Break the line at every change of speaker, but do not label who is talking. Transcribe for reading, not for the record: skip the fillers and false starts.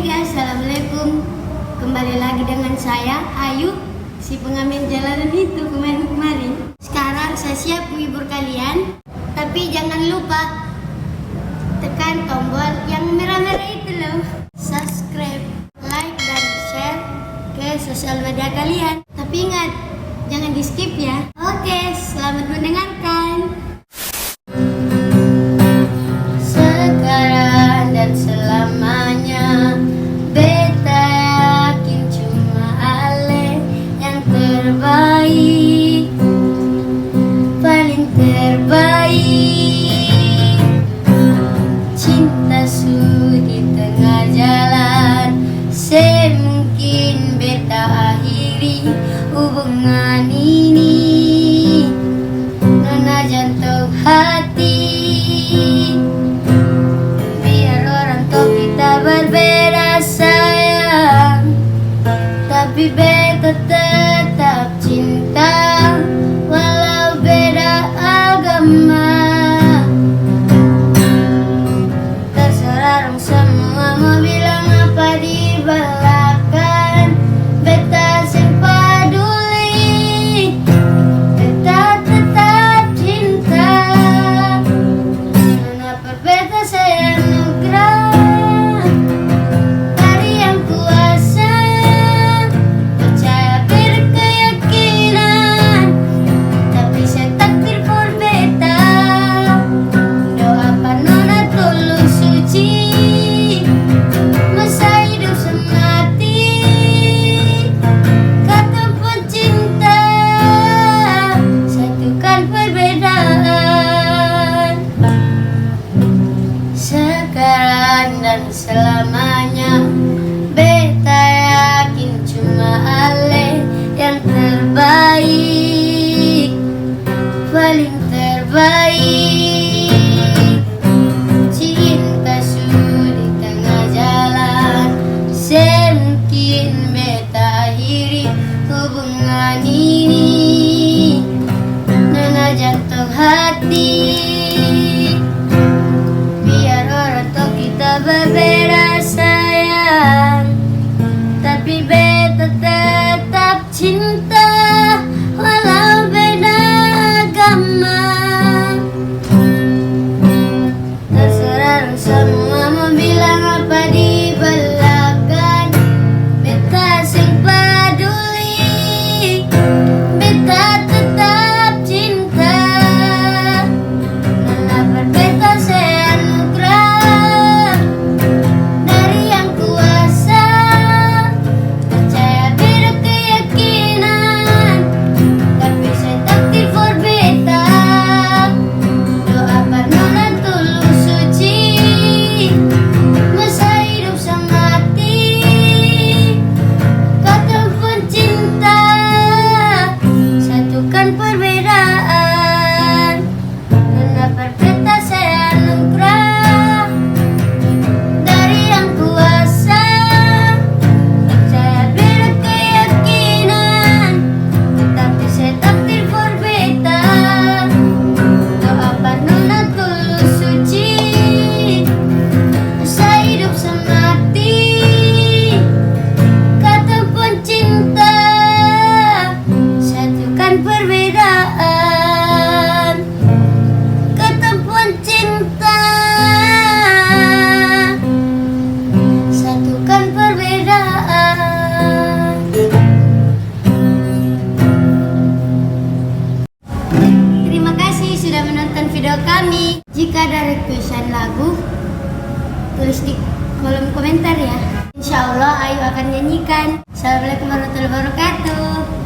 Hai guys, assalamualaikum. Kembali lagi dengan saya Ayu, si pengamen jalanan itu kemarin. Sekarang saya siap menghibur kalian, tapi jangan lupa tekan tombol yang merah-merah itu loh. Subscribe, like, dan share ke sosial media kalian. Tapi ingat, jangan di skip ya. Oke, selamat mendengarkan. Sekarang dan selamanya, beta yakin cuma Ale yang terbaik, paling terbaik. Cinta di tengah jalan, semungkin beta akhiri hubungan ini. Nona jantung hati, biar orang tahu kita berbeda sayang, tapi beta tetap cinta walau beda agama. Terserah orang semua mau bilang apa di belakang, beta sing peduli, beta tetap cinta. Kenapa beta saya anugerah dari yang kuasa, percaya berkeyakinan, tapi saya takdir for beta. Doa panona tulus suci, masa hidup semati, kata pencinta, satukan perbedaan. Sekarang dan selamanya, beta yakin cuma Ale yang terbaik, paling terbaik. Cinta di tengah jalan, semungkin beta akhiri hubungan ini. Nona jantung hati, biar orang tahu kita berbeda sayang, tapi beta tetap cinta walau beda agama. Terserah orang semua mau bilang apa di belakang, beta sing peduli, beta tetap cinta. Kenapa beta saya anugerah dari yang kuasa, percaya beda keyakinan, tapi saya takdir for beta. Doa panona tulus suci, masa hidup semati, kata pencinta, satukan perbedaan. Kenapa beta saya anugerah dari yang kuasa, percaya beda keyakinan, tapi saya takdir for beta. Doa panona tulus suci, masa hidup semati, kata pencinta, satukan perbedaan. Kata pencinta, satukan perbedaan. Terima kasih sudah menonton video kami. Jika ada requestan lagu, tulis di kolom komentar ya. Insya Allah Ayu akan nyanyikan. Assalamualaikum warahmatullahi wabarakatuh.